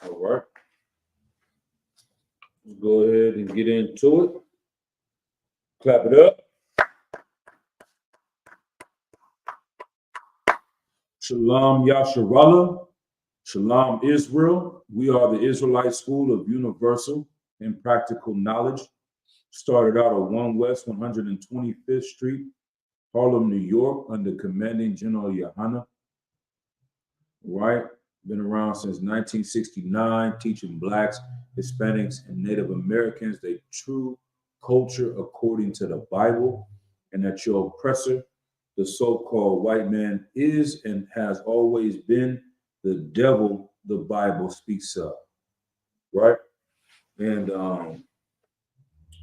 All right. Let's go ahead and get into it. Clap it up. Shalom Yasharallah. Shalom Israel. We are the Israelite School of Universal and Practical Knowledge. Started out at 1 West 125th Street, Harlem, New York, under Commanding General Yohana. Right? Been around since 1969, teaching Blacks, Hispanics, and Native Americans their true culture according to the Bible, and that your oppressor, the so-called white man, is and has always been the devil the Bible speaks of. Right? And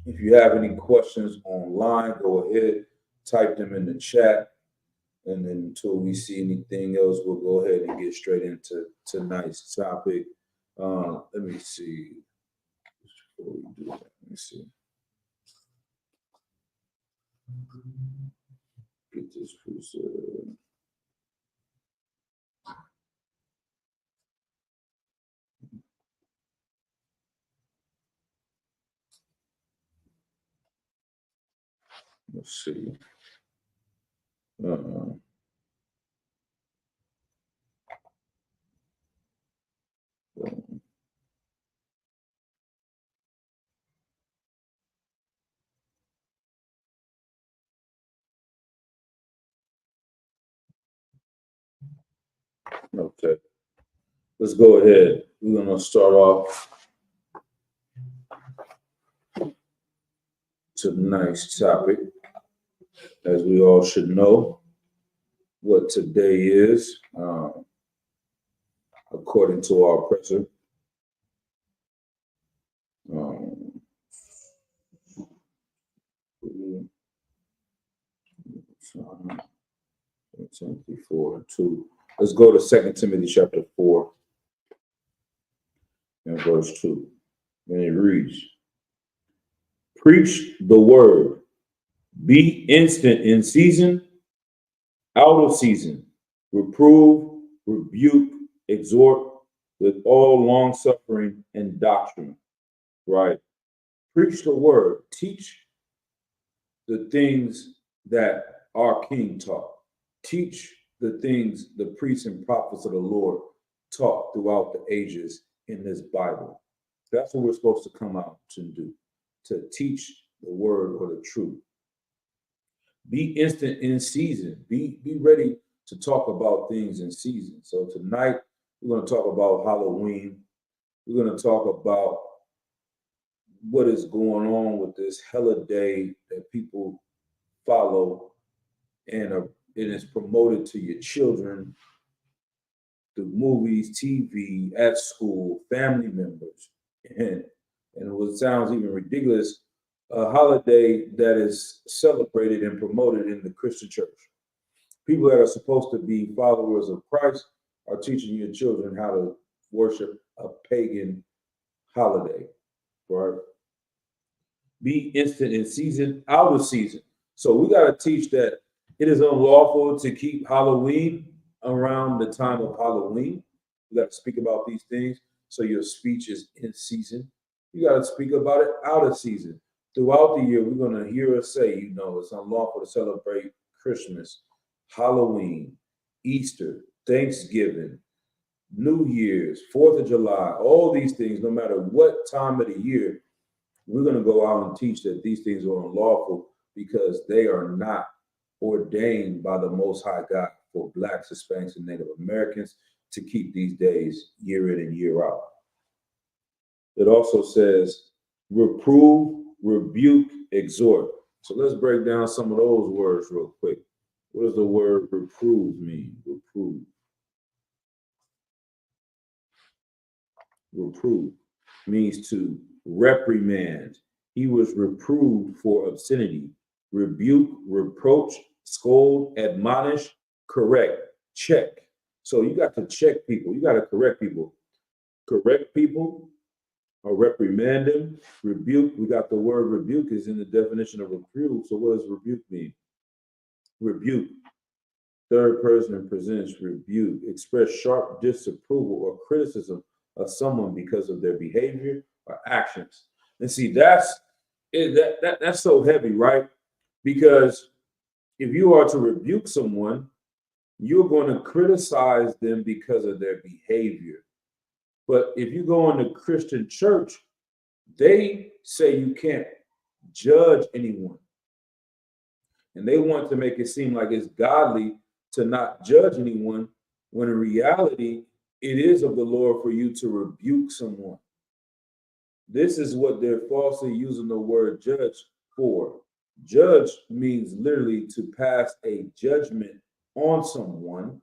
if you have any questions online, go ahead, type them in the chat. And then until we see anything else, we'll go ahead and get straight into tonight's topic. Let me see. Before we do that, let me see. Get this preserved. Let's see. Okay. Let's go ahead. We're going to start off tonight's topic. As we all should know what today is, according to our oppressor. Timothy 4:2. Let's go to 2 Timothy chapter 4 and verse 2. And it reads, preach the word, be instant in season, out of season, reprove, rebuke, exhort with all long suffering and doctrine. Right? Preach the word, teach the things that our King taught. Teach the things the priests and prophets of the Lord taught throughout the ages in this Bible. That's what we're supposed to come out to do, to teach the word or the truth. Be instant in season. Be ready to talk about things in season. So tonight, we're going to talk about Halloween. We're going to talk about what is going on with this holiday that people follow and it's promoted to your children through movies, TV, at school, family members. And what sounds even ridiculous, a holiday that is celebrated and promoted in the Christian church. People that are supposed to be followers of Christ are teaching your children how to worship a pagan holiday, right? Be instant in season, out of season. So we got to teach that it is unlawful to keep Halloween around the time of Halloween. You got to speak about these things so your speech is in season. You got to speak about it out of season. Throughout the year, we're going to hear us say, it's unlawful to celebrate Christmas, Halloween, Easter, Thanksgiving, New Year's, 4th of July, all these things, no matter what time of the year, we're going to go out and teach that these things are unlawful because they are not ordained by the Most High God for Blacks, Hispanics, and Native Americans to keep these days year in and year out. It also says reprove, rebuke, exhort. So let's break down some of those words real quick. What does the word reprove mean? Reprove. Reprove means to reprimand. He was reproved for obscenity. Rebuke, reproach, scold, admonish, correct, check. So you got to check people. You got to correct people. Correct people or reprimand them. Rebuke, we got the word rebuke is in the definition of reprove. So what does rebuke mean? Rebuke, third person presents rebuke, express sharp disapproval or criticism of someone because of their behavior or actions. And see, that's so heavy, right? Because if you are to rebuke someone, you're going to criticize them because of their behavior. But if you go in the Christian church, they say you can't judge anyone. And they want to make it seem like it's godly to not judge anyone, when in reality, it is of the Lord for you to rebuke someone. This is what they're falsely using the word judge for. Judge means literally to pass a judgment on someone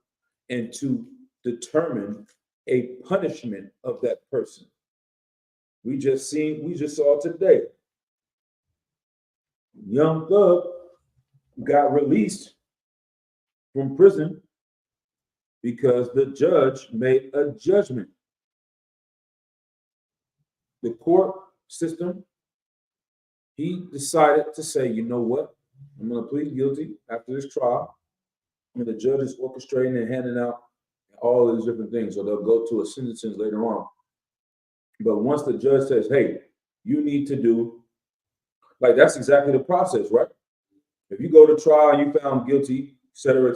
and to determine a punishment of that person. We just saw today, young thug got released from prison because the judge made a judgment. The court system, he decided to say, you know what? I'm going to plead guilty after this trial. And the judge is orchestrating and handing out all of these different things. So they'll go to a sentencing later on. But once the judge says, hey, you need to do, like, that's exactly the process, right? If you go to trial, you found guilty, et cetera,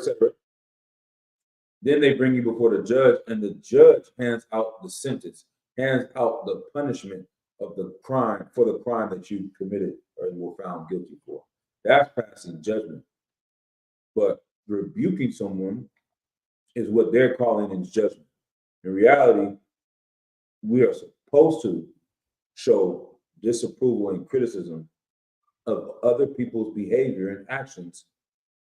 then they bring you before the judge, and the judge hands out the sentence, hands out the punishment of the crime, for the crime that you committed or you were found guilty for. That's passing judgment. But rebuking someone is what they're calling in judgment. In reality, we are supposed to show disapproval and criticism of other people's behavior and actions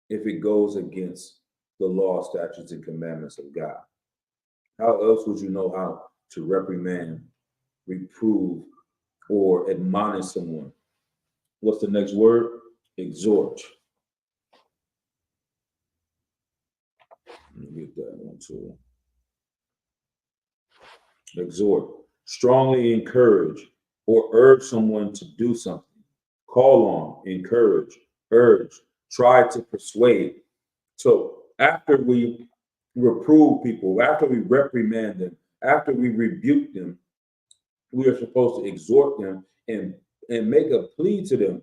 if it goes against the law, statutes, and commandments of God. How else would you know how to reprimand, reprove, or admonish someone? What's the next word? Exhort. Let me get that one too. Exhort. Strongly encourage or urge someone to do something. Call on, encourage, urge, try to persuade. So after we reprove people, after we reprimand them, after we rebuke them, we are supposed to exhort them and make a plea to them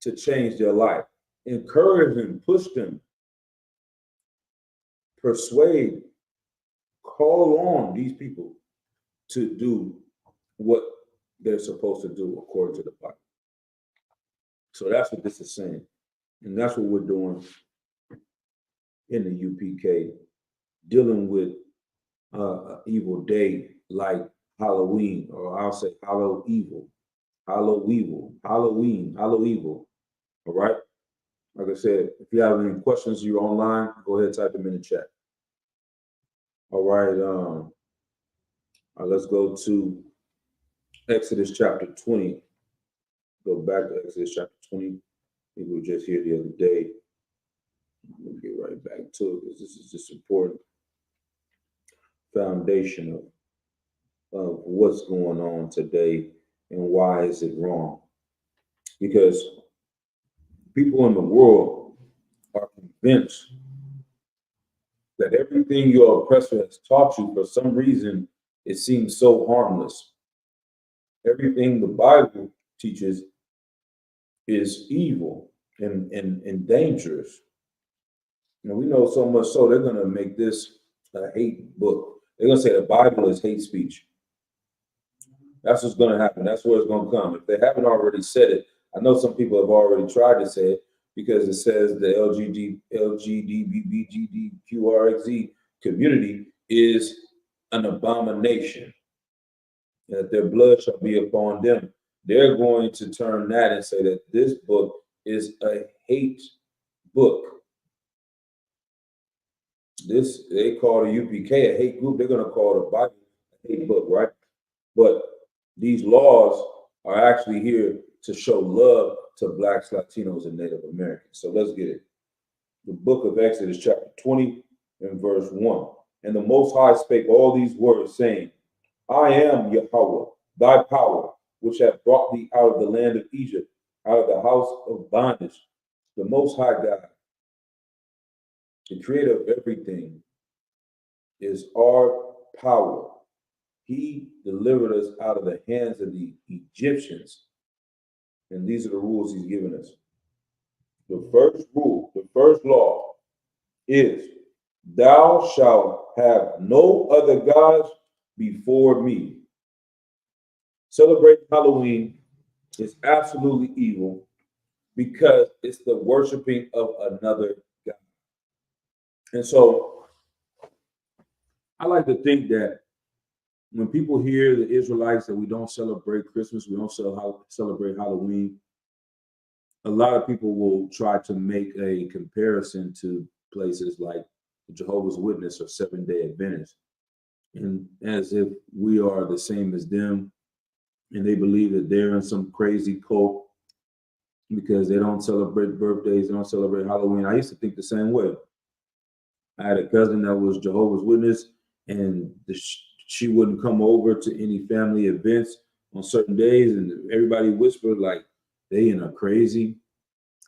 to change their life. Encourage them, push them, persuade, call on these people to do what they're supposed to do according to the Bible. So that's what this is saying. And that's what we're doing in the UPK, dealing with an evil day like Halloween, or I'll say Hollowevil, Halloween, Hollowevil. All right. Like I said, if you have any questions, you're online, go ahead and type them in the chat. All right. Let's go to Exodus chapter 20. Go back to Exodus chapter 20. I think we were just here the other day. We'll get right back to it because this is just important foundation of what's going on today and why is it wrong. Because people in the world are convinced that everything your oppressor has taught you, for some reason, it seems so harmless. Everything the Bible teaches is evil and dangerous. You know, we know so much so they're going to make this a hate book. They're going to say the Bible is hate speech. That's what's going to happen. That's where it's going to come. If they haven't already said it, I know some people have already tried to say it because it says the LGBTQRXZ community is an abomination, that their blood shall be upon them. They're going to turn that and say that this book is a hate book. This, they call the UPK a hate group. They're going to call the Bible a hate book, right? But these laws are actually here to show love to Blacks, Latinos, and Native Americans. So let's get it. The book of Exodus, chapter 20 and verse 1. And the Most High spake all these words, saying, I am Yahweh, thy power, which hath brought thee out of the land of Egypt, out of the house of bondage. The Most High God, the creator of everything, is our power. He delivered us out of the hands of the Egyptians. And these are the rules he's given us. The first rule, the first law is, thou shalt have no other gods before me. Celebrating Halloween is absolutely evil because it's the worshiping of another God. And so I like to think that when people hear the Israelites that we don't celebrate Christmas, we don't celebrate Halloween, a lot of people will try to make a comparison to places like the Jehovah's Witness or Seventh-day Adventists, and as if we are the same as them, and they believe that they're in some crazy cult because they don't celebrate birthdays, they don't celebrate Halloween. I used to think the same way. I had a cousin that was Jehovah's Witness, and she wouldn't come over to any family events on certain days, and everybody whispered like they in a crazy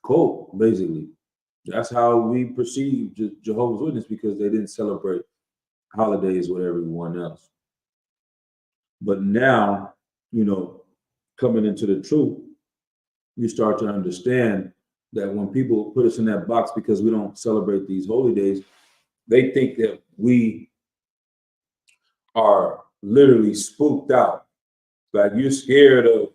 cult, basically. That's how we perceive Jehovah's Witness, because they didn't celebrate holidays with everyone else. But now, coming into the truth, you start to understand that when people put us in that box because we don't celebrate these holy days, they think that we are literally spooked out. Like you're scared of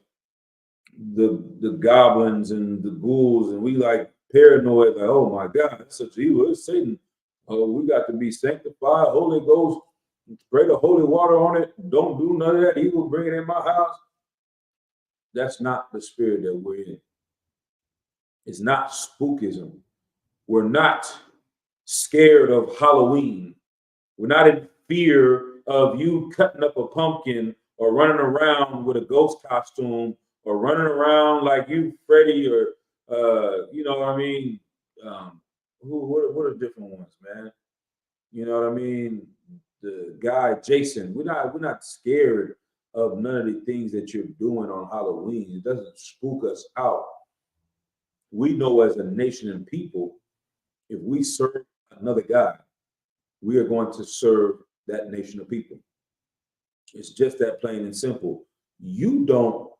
the goblins and the ghouls, and we like paranoid, like, oh my God, it's such evil, it's Satan. Oh, we got to be sanctified, Holy Ghost, spray the holy water on it. Don't do none of that evil, bring it in my house. That's not the spirit that we're in. It's not spookism. We're not scared of Halloween. We're not in fear of you cutting up a pumpkin or running around with a ghost costume or running around like you Freddy or you know what I mean? What are different ones, man? You know what I mean? The guy Jason. We're not scared of none of the things that you're doing on Halloween. It doesn't spook us out. We know as a nation and people, if we serve another God, we are going to serve that nation of people. It's just that plain and simple. You don't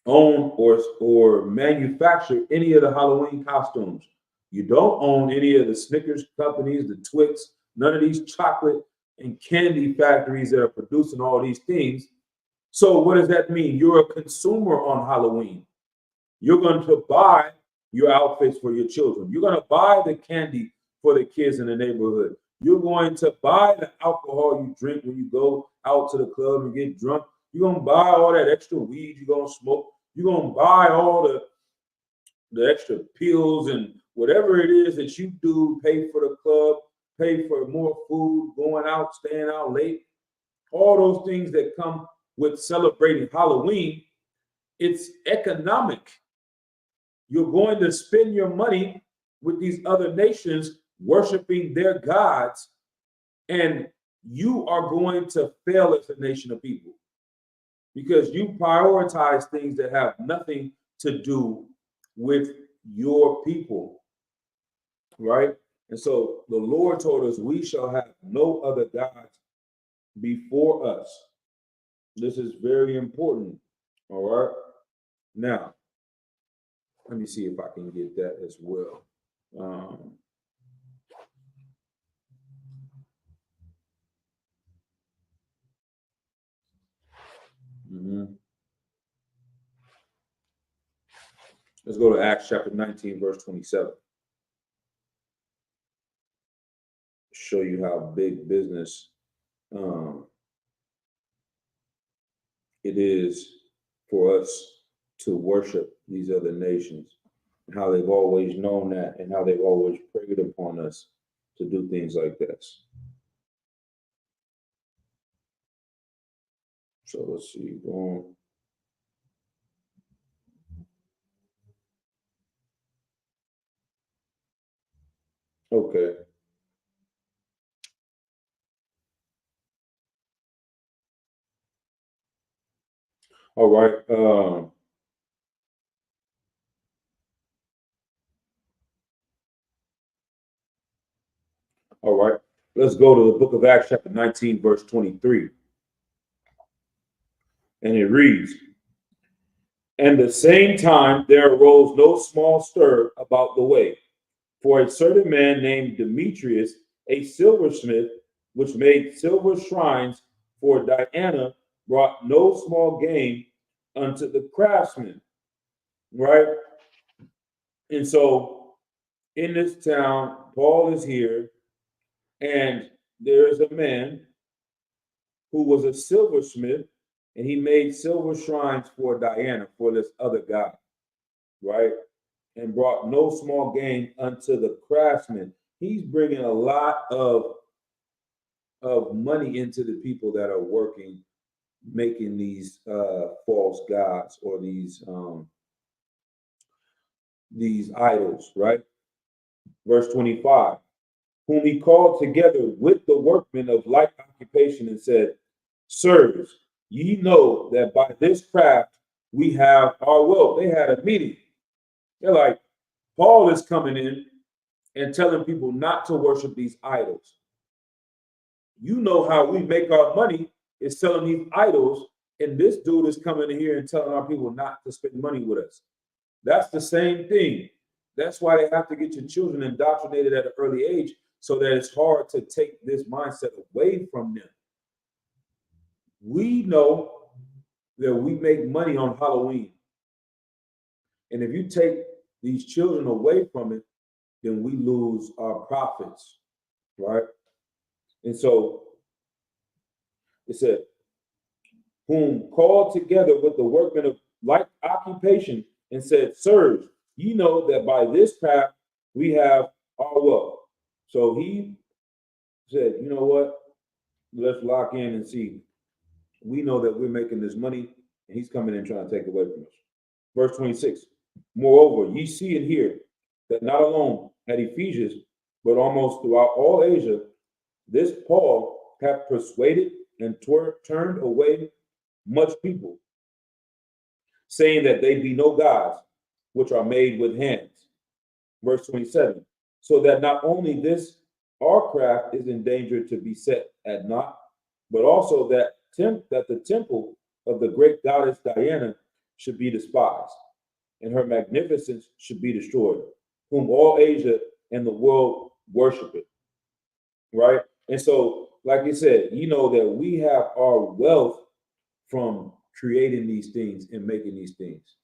own or manufacture any of the Halloween costumes. You don't own any of the Snickers companies, the Twix, none of these chocolate and candy factories that are producing all these things. So what does that mean? You're a consumer on Halloween. You're going to buy your outfits for your children. You're going to buy the candy for the kids in the neighborhood. You're going to buy the alcohol you drink when you go out to the club and get drunk. You're going to buy all that extra weed you're going to smoke. You're going to buy all the extra pills and whatever it is that you do, pay for the club, pay for more food, going out, staying out late. All those things that come with celebrating Halloween, it's economic. You're going to spend your money with these other nations worshiping their gods, and you are going to fail as a nation of people because you prioritize things that have nothing to do with your people, right? And so the Lord told us we shall have no other gods before us. This is very important, all right? Now, let me see if I can get that as well. Let's go to Acts chapter 19, verse 27. Show you how big business um, it is for us to worship these other nations, and how they've always known that, and how they've always preyed upon us to do things like this. So let's see. Boom. Okay. All right. All right. Let's go to the book of Acts, chapter 19, verse 23. And it reads, and the same time there arose no small stir about the way. For a certain man named Demetrius, a silversmith, which made silver shrines for Diana, brought no small gain unto the craftsmen. Right? And so in this town, Paul is here, and there is a man who was a silversmith, and he made silver shrines for Diana, for this other god, right? And brought no small gain unto the craftsmen. He's bringing a lot of money into the people that are working, making these false gods or these idols, right? Verse 25, whom he called together with the workmen of like occupation and said, sirs, ye know that by this craft we have our wealth. They had a meeting. They're like, Paul is coming in and telling people not to worship these idols. You know how we make our money is selling these idols, and this dude is coming in here and telling our people not to spend money with us. That's the same thing. That's why they have to get your children indoctrinated at an early age, so that it's hard to take this mindset away from them. We know that we make money on Halloween. And if you take these children away from it, then we lose our profits, right? And so it said, whom called together with the workmen of like occupation and said, sirs, ye know that by this path we have our wealth. So he said, you know what? Let's lock in and see. We know that we're making this money, and he's coming in trying to take away from us. Verse 26. Moreover, ye see and hear that not alone at Ephesus, but almost throughout all Asia, this Paul hath persuaded and turned away much people, saying that they be no gods which are made with hands. Verse 27. So that not only this our craft is in danger to be set at naught, but also that the temple of the great goddess Diana should be despised, and her magnificence should be destroyed, whom all Asia and the world worship it. Right? And so, like you said, you know that we have our wealth from creating these things and making these things.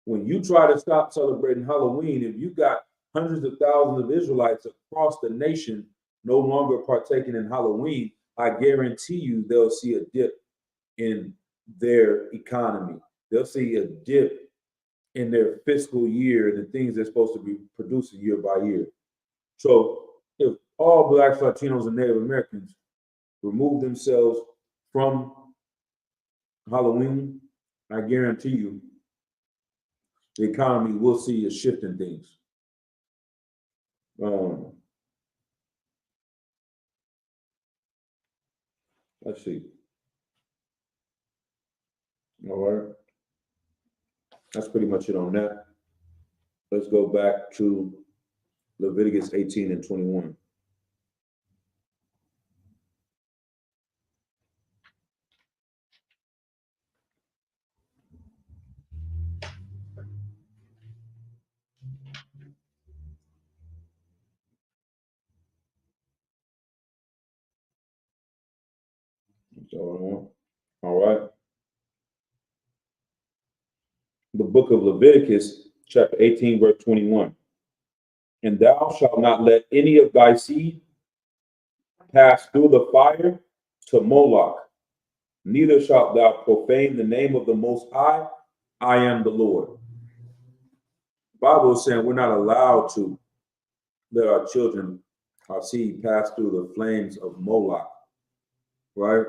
When you try to stop celebrating Halloween, if you got hundreds of thousands of Israelites across the nation no longer partaking in Halloween, I guarantee you they'll see a dip in their economy. They'll see a dip in their fiscal year and the things they're supposed to be producing year by year. So if all Blacks, Latinos, and Native Americans remove themselves from Halloween, I guarantee you the economy will see a shift in things. Let's see. All right. That's pretty much it on that. Let's go back to Leviticus 18 and 21. So, all right. The book of Leviticus, chapter 18, verse 21. And thou shalt not let any of thy seed pass through the fire to Moloch. Neither shalt thou profane the name of the Most High. I am the Lord. The Bible is saying we're not allowed to let our children, our seed, pass through the flames of Moloch, right?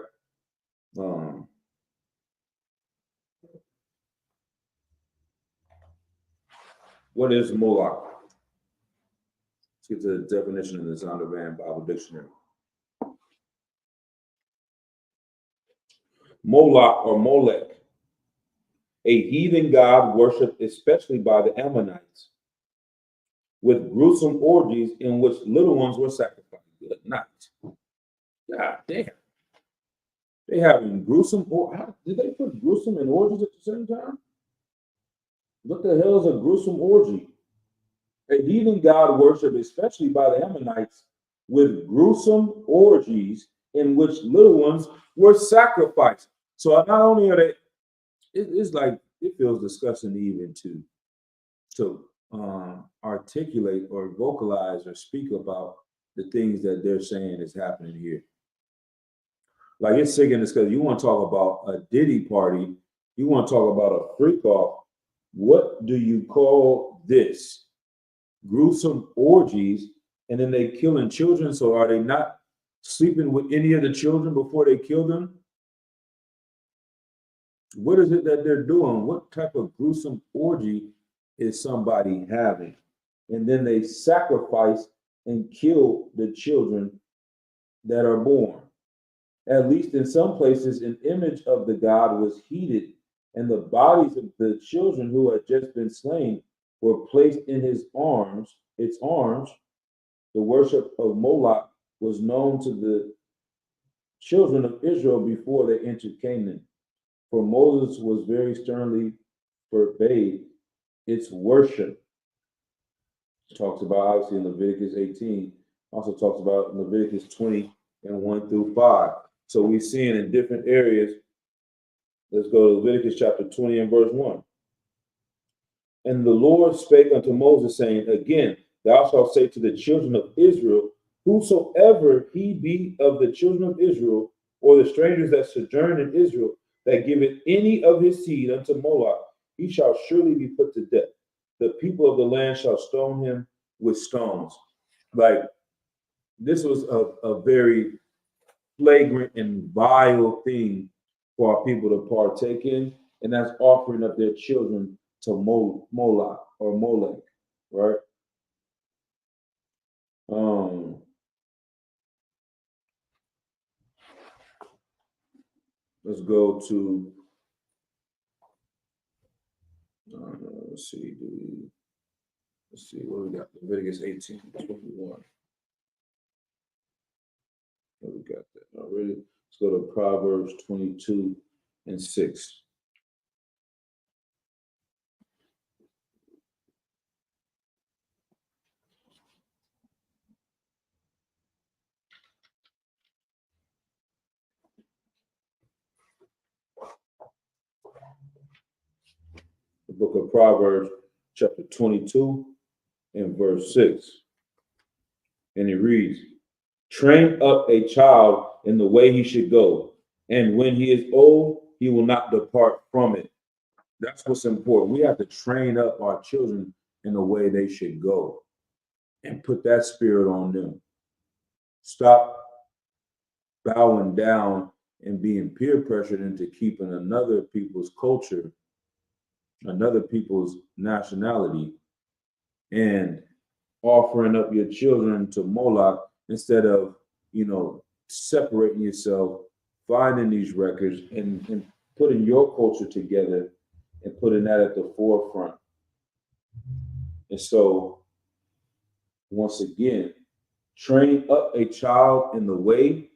What is Moloch? Let's get to the definition in the Zondervan Bible Dictionary. Moloch or Molech, a heathen god worshipped especially by the Ammonites, with gruesome orgies in which little ones were sacrificed. Good night. God damn. They having gruesome, did they put gruesome and orgies at the same time? What the hell is a gruesome orgy? A heathen god worship, especially by the Ammonites, with gruesome orgies in which little ones were sacrificed. So not only are they, it's like, it feels disgusting even to articulate or vocalize or speak about the things that they're saying is happening here. Like, it's sick in this, because you want to talk about a Diddy party, you want to talk about a freak off. What do you call this? Gruesome orgies, and then they killing children. So are they not sleeping with any of the children before they kill them? What is it that they're doing? What type of gruesome orgy is somebody having? And then they sacrifice and kill the children that are born. At least in some places, an image of the god was heated, and the bodies of the children who had just been slain were placed in its arms. The worship of Moloch was known to the children of Israel before they entered Canaan, for Moses was very sternly forbade its worship. It talks about, obviously, in Leviticus 18, also talks about Leviticus 20 and 1 through 5. So we're seeing in different areas. Let's go to Leviticus chapter 20 and verse 1. And the Lord spake unto Moses, saying, again, thou shalt say to the children of Israel, whosoever he be of the children of Israel, or the strangers that sojourn in Israel, that giveth any of his seed unto Moloch, he shall surely be put to death. The people of the land shall stone him with stones. Like, this was a very flagrant and vile thing for our people to partake in, and that's offering up their children to Moloch or Molech, right? Let's go to let's see what we got. Leviticus 18, 21. We got that already. Let's go to Proverbs 22 and 6. The book of Proverbs, chapter 22 and verse 6. And it reads, train up a child in the way he should go, and when he is old, he will not depart from it. That's what's important. We have to train up our children in the way they should go and put that spirit on them. Stop bowing down and being peer pressured into keeping another people's culture, another people's nationality, and offering up your children to Moloch instead of, separating yourself, finding these records and putting your culture together and putting that at the forefront. And so, once again, train up a child in the way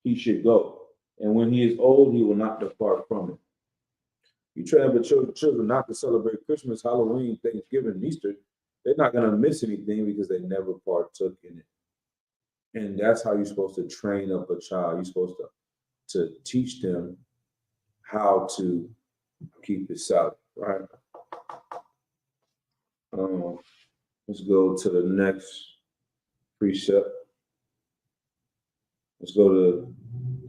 he should go. And when he is old, he will not depart from it. You train up children not to celebrate Christmas, Halloween, Thanksgiving, and Easter, they're not going to miss anything because they never partook in it. And that's how you're supposed to train up a child. You're supposed to teach them how to keep it solid, right? Let's go to the next precept. Let's go to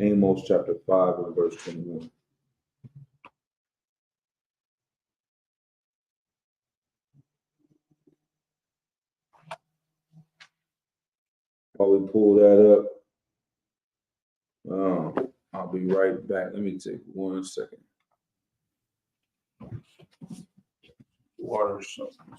Amos chapter 5 and verse 21. While we pull that up, I'll be right back. Let me take 1 second. Water something.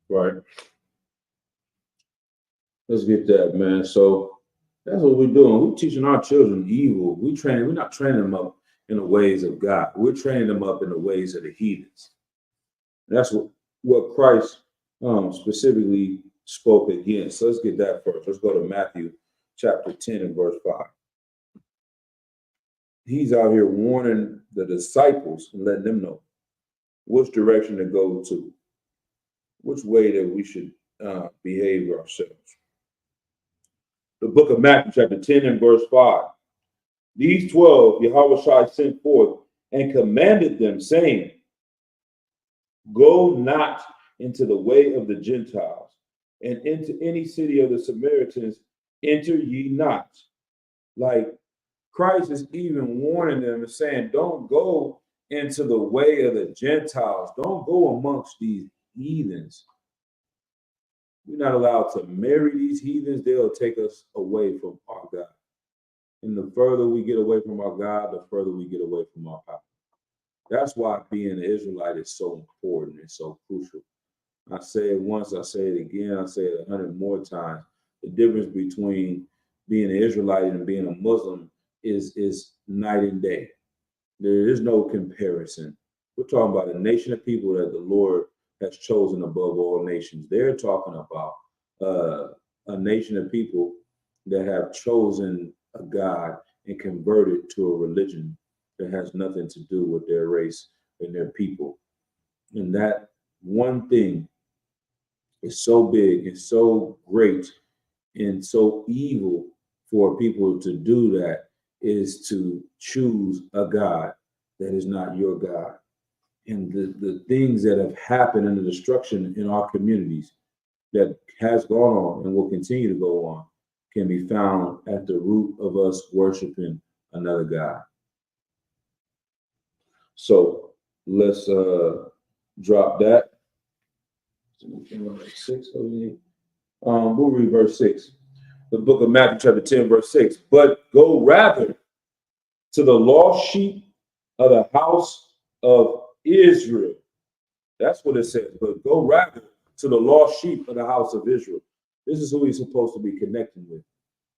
Right. Let's get that, man. So that's what we're doing. We're teaching our children evil. We're not training them up in the ways of God. We're training them up in the ways of the heathens. That's what Christ specifically spoke against. So let's get that first. Let's go to Matthew chapter 10 and verse 5. He's out here warning the disciples and letting them know which direction to go to, which way that we should behave ourselves. The book of Matthew chapter 10 and verse 5. These 12 Yahweh sent forth and commanded them, saying, go not into the way of the Gentiles, and into any city of the Samaritans enter ye not. Like Christ is even warning them and saying, don't go into the way of the Gentiles. Don't go amongst these heathens. We're not allowed to marry these heathens. They'll take us away from our God. And the further we get away from our God, the further we get away from our power. That's why being an Israelite is so important and so crucial. I say it once, I say it again, I say it 100 more times. The difference between being an Israelite and being a Muslim is night and day. There is no comparison. We're talking about a nation of people that the Lord has chosen above all nations. They're talking about a nation of people that have chosen a God and converted to a religion that has nothing to do with their race and their people. And that one thing is so big and so great and so evil for people to do that is to choose a God that is not your God. And the things that have happened and the destruction in our communities that has gone on and will continue to go on can be found at the root of us worshiping another God. So let's drop that. We'll read verse 6. The book of Matthew chapter 10, verse 6. But go rather to the lost sheep of the house of Israel. That's what it says. But go rather to the lost sheep of the house of Israel. This is who he's supposed to be connecting with.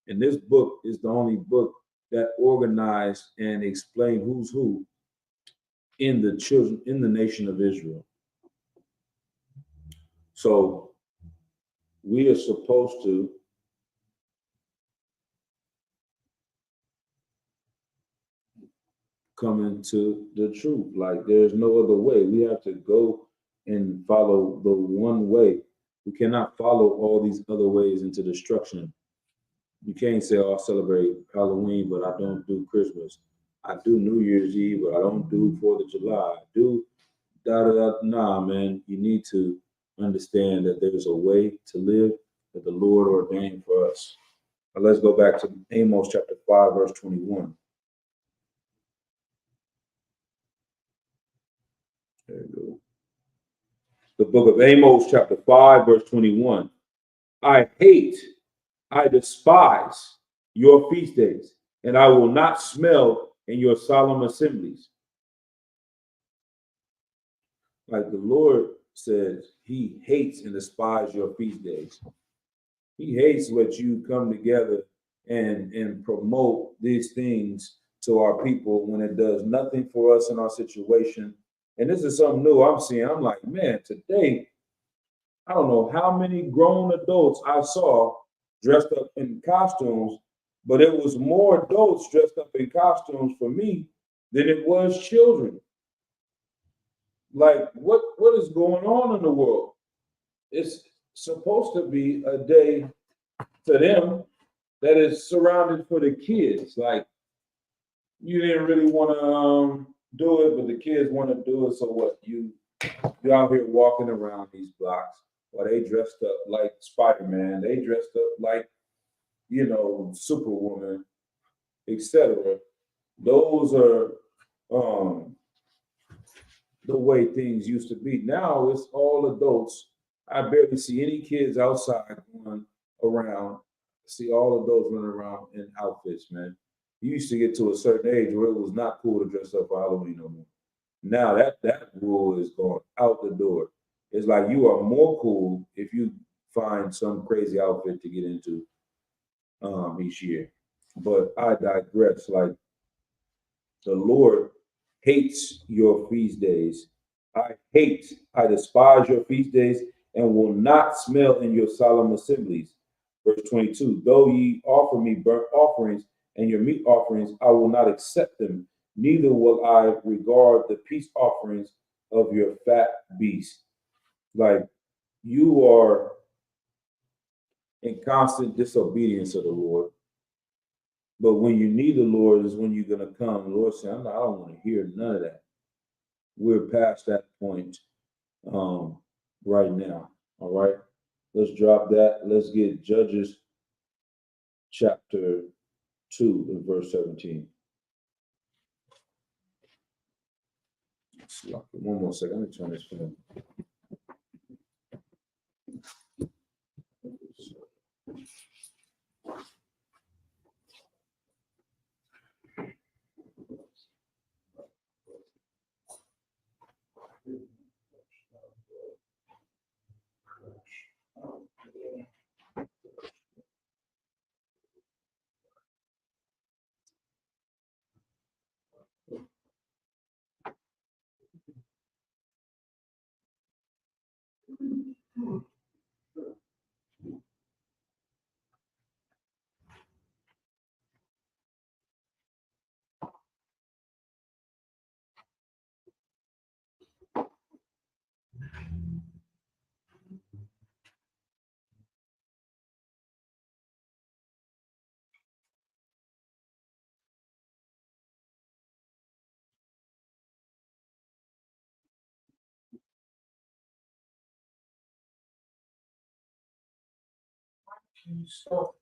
And this book is the only book that organized and explained who's who in the children, in the nation of Israel. So we are supposed to come into the truth. Like there's no other way. We have to go and follow the one way. We cannot follow all these other ways into destruction. You can't say, oh, I celebrate Halloween, but I don't do Christmas. I do New Year's Eve, but I don't do 4th of July. I do da da da. Nah, man, you need to understand that there's a way to live that the Lord ordained for us. Let's go back to Amos chapter 5, verse 21. There you go. The book of Amos chapter 5, verse 21. I hate, I despise your feast days, and I will not smell in your solemn assemblies. Like the Lord says, he hates and despises your feast days. He hates what you come together and promote these things to our people when it does nothing for us in our situation. And this is something new I'm seeing. I'm like, man, today, I don't know how many grown adults I saw dressed up in costumes, but it was more adults dressed up in costumes for me than it was children. Like, what is going on in the world? It's supposed to be a day to them that is surrounded for the kids. Like, you didn't really want to do it, but the kids want to do it. So what? You out here walking around these blocks, or they dressed up like Spider-Man. They dressed up like Superwoman, etc. Those are um, the way things used to be. Now it's all adults. I barely see any kids outside going around. I see all adults running around in outfits, man. You used to get to a certain age where it was not cool to dress up for Halloween no more. Now that rule is going out the door. It's like you are more cool if you find some crazy outfit to get into each year. But I digress. Like the Lord hates your feast days. I despise your feast days and will not smell in your solemn assemblies. Verse 22, though ye offer me burnt offerings and your meat offerings, I will not accept them, neither will I regard the peace offerings of your fat beasts. Like you are in constant disobedience of the Lord. But when you need the Lord is when you're going to come. The Lord said, I don't want to hear none of that. We're past that point right now. All right. Let's drop that. Let's get Judges chapter 2 and verse 17. One more second. Let me turn this film. Stop.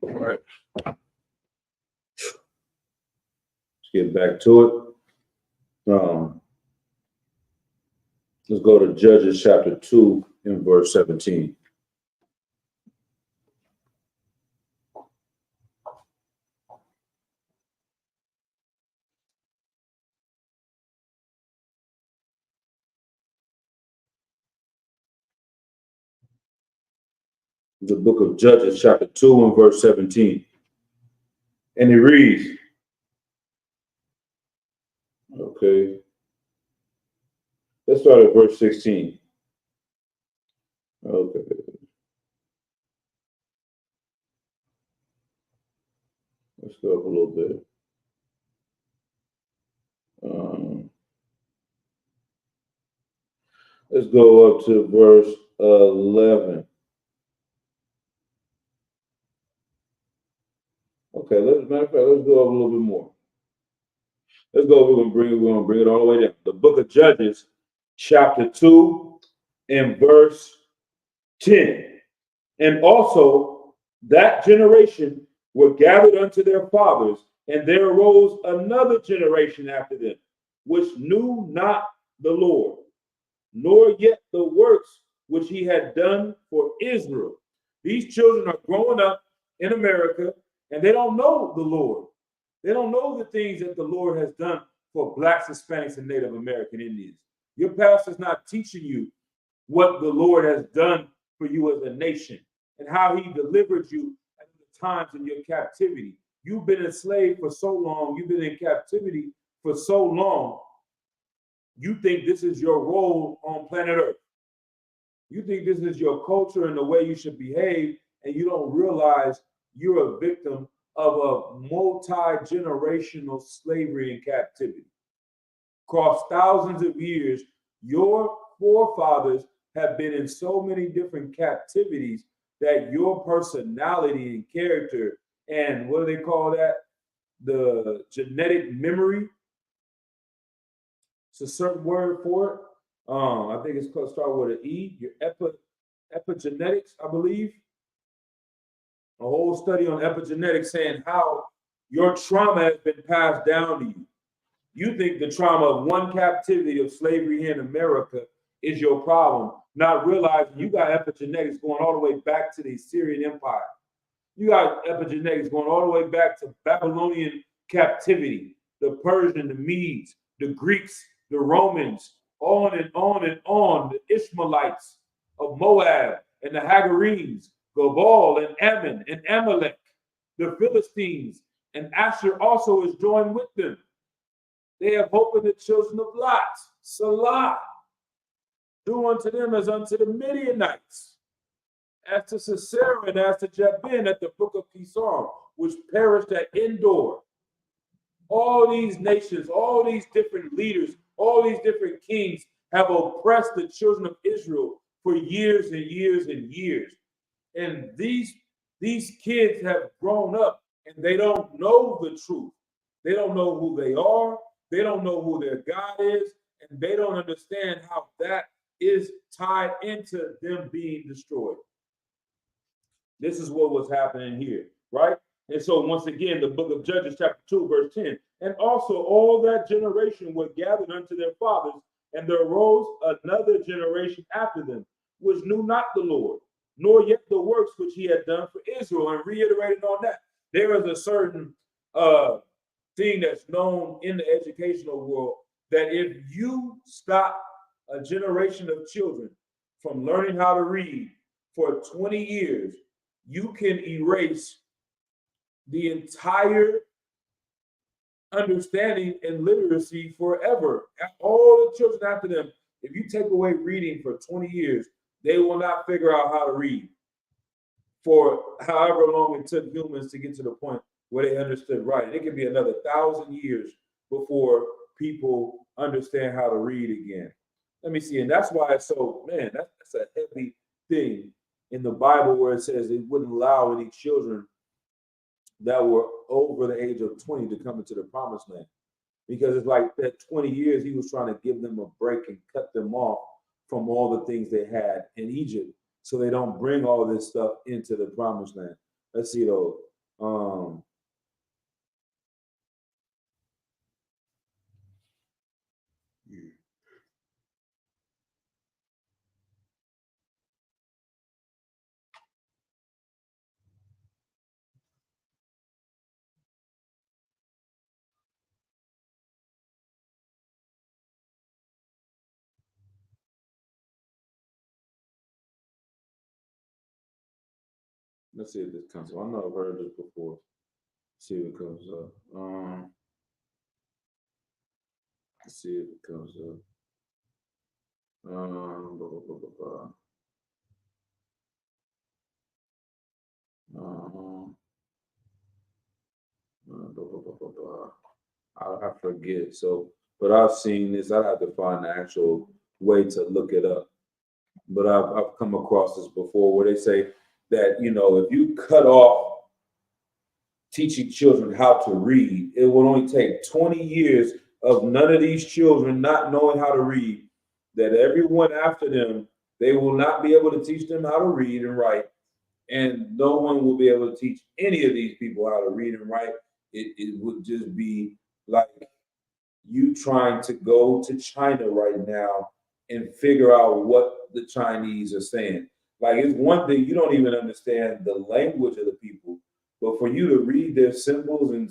All right. Let's get back to it. Let's go to Judges chapter 2 and verse 17. The book of Judges chapter 2 and verse 17. And it reads, okay, let's start at verse 16. Okay. Let's go up a little bit. Let's go up to verse 11. Okay, matter of fact, let's go up a little bit more. Let's go. We're gonna bring it all the way down. The book of Judges, chapter 2, and verse 10. And also that generation were gathered unto their fathers, and there arose another generation after them, which knew not the Lord, nor yet the works which he had done for Israel. These children are growing up in America, and they don't know the Lord. They don't know the things that the Lord has done for Blacks, Hispanics, and Native American Indians. Your pastor's not teaching you what the Lord has done for you as a nation and how he delivered you at the times in your captivity. You've been enslaved for so long. You've been in captivity for so long. You think this is your role on planet Earth. You think this is your culture and the way you should behave, and you don't realize you're a victim of a multi-generational slavery and captivity. Across thousands of years, your forefathers have been in so many different captivities that your personality and character and what do they call that? The genetic memory. It's a certain word for it. I think it's called start with an E. Your epigenetics, I believe. A whole study on epigenetics saying how your trauma has been passed down to you. You think the trauma of one captivity of slavery here in America is your problem, not realizing you got epigenetics going all the way back to the Assyrian Empire. You got epigenetics going all the way back to Babylonian captivity, the Persian, the Medes, the Greeks, the Romans, on and on and on, the Ishmaelites of Moab and the Hagarenes, Gobal and Ammon and Amalek, the Philistines, and Asher also is joined with them. They have hope in the children of Lot, Salah. Do unto them as unto the Midianites, as to Sisera and as to Jabin at the brook of Kishon, which perished at Endor. All these nations, all these different leaders, all these different kings have oppressed the children of Israel for years and years and years. And these kids have grown up and they don't know the truth. They don't know who they are. They don't know who their God is. And they don't understand how that is tied into them being destroyed. This is what was happening here, right? And so once again, the book of Judges, chapter 2, verse 10. And also all that generation were gathered unto their fathers, and there arose another generation after them, which knew not the Lord, nor yet the works which he had done for Israel. And reiterating on that, there is a certain thing that's known in the educational world that if you stop a generation of children from learning how to read for 20 years, you can erase the entire understanding and literacy forever. All the children after them, if you take away reading for 20 years, they will not figure out how to read for however long it took humans to get to the point where they understood writing. It could be another 1,000 years before people understand how to read again. Let me see. And that's why it's so, man, that's a heavy thing in the Bible where it says it wouldn't allow any children that were over the age of 20 to come into the promised land. Because it's like that 20 years, he was trying to give them a break and cut them off from all the things they had in Egypt so they don't bring all this stuff into the promised land. Let's see though. Let's see if this comes up. I know I've heard this before. Let's see if it comes up. Let's see if it comes up. Blah, blah, blah, blah, I forget. So, but I've seen this. I have to find the actual way to look it up. But I've come across this before where they say that, you know, if you cut off teaching children how to read. It will only take 20 years of none of these children not knowing how to read, that everyone after them, they will not be able to teach them how to read and write. And no one will be able to teach any of these people how to read and write. It would just be like you trying to go to China right now and figure out what the Chinese are saying. Like it's one thing you don't even understand the language of the people, but for you to read their symbols and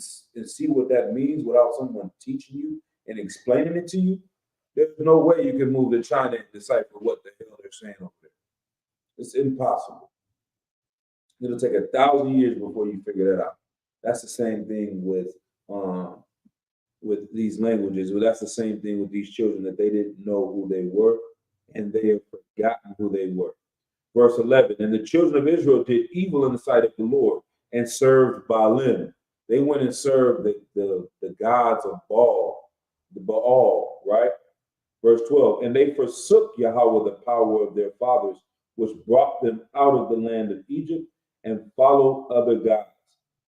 see what that means without someone teaching you and explaining it to you, there's no way you can move to China and decipher what the hell they're saying over there. It's impossible. It'll take 1,000 years before you figure that out. That's the same thing with these languages. Well, that's the same thing with these children that they didn't know who they were, and they have forgotten who they were. Verse 11, and the children of Israel did evil in the sight of the Lord and served Baalim. They went and served the gods of Baal, right? Verse 12, and they forsook Yahweh, the power of their fathers, which brought them out of the land of Egypt, and followed other gods,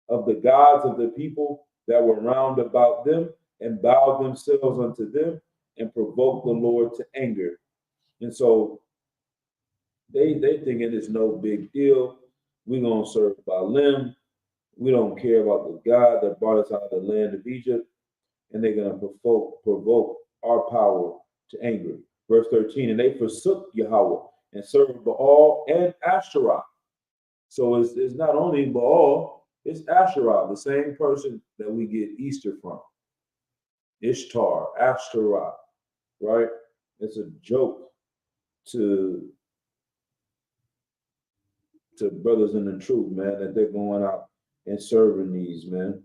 of the gods of the people that were round about them, and bowed themselves unto them, and provoked the Lord to anger. And so they thinking it's no big deal. We're going to serve Baalim. We don't care about the God that brought us out of the land of Egypt. And they're going to provoke our power to anger. Verse 13, and they forsook Yahweh and served Baal and Asherah. So it's not only Baal, it's Asherah, the same person that we get Easter from. Ishtar, Asherah, right? It's a joke to brothers in the truth, man, that they're going out and serving these, man.